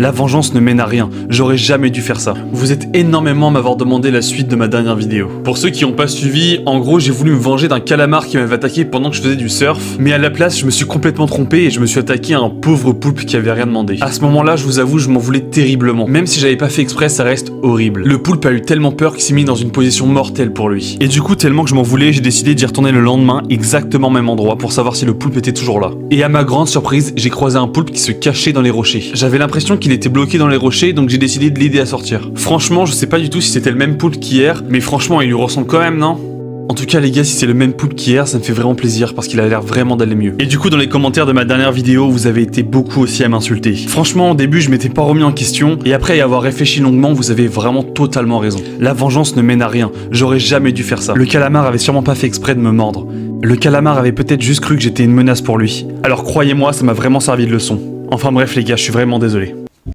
La vengeance ne mène à rien, j'aurais jamais dû faire ça. Vous êtes énormément à m'avoir demandé la suite de ma dernière vidéo. Pour ceux qui n'ont pas suivi, en gros j'ai voulu me venger d'un calamar qui m'avait attaqué pendant que je faisais du surf, mais à la place je me suis complètement trompé et je me suis attaqué à un pauvre poulpe qui avait rien demandé. À ce moment là je vous avoue je m'en voulais terriblement, même si j'avais pas fait exprès ça reste horrible. Le poulpe a eu tellement peur qu'il s'est mis dans une position mortelle pour lui. Et du coup tellement que je m'en voulais, j'ai décidé d'y retourner le lendemain exactement au même endroit pour savoir si le poulpe était toujours là. Et à ma grande surprise, j'ai croisé un poulpe qui se cachait dans les rochers. J'avais l'impression qu'il était bloqué dans les rochers donc j'ai décidé de l'aider à sortir. Franchement je sais pas du tout si c'était le même poulpe qu'hier, mais franchement il lui ressemble quand même, non ? En tout cas les gars, si c'est le même poulpe qu'hier, ça me fait vraiment plaisir parce qu'il a l'air vraiment d'aller mieux. Et du coup dans les commentaires de ma dernière vidéo, vous avez été beaucoup aussi à m'insulter. Franchement au début je m'étais pas remis en question et après y avoir réfléchi longuement, vous avez vraiment totalement raison. La vengeance ne mène à rien, j'aurais jamais dû faire ça. Le calamar avait sûrement pas fait exprès de me mordre. Le calamar avait peut-être juste cru que j'étais une menace pour lui. Alors croyez-moi, ça m'a vraiment servi de leçon. Enfin bref les gars, je suis vraiment désolé.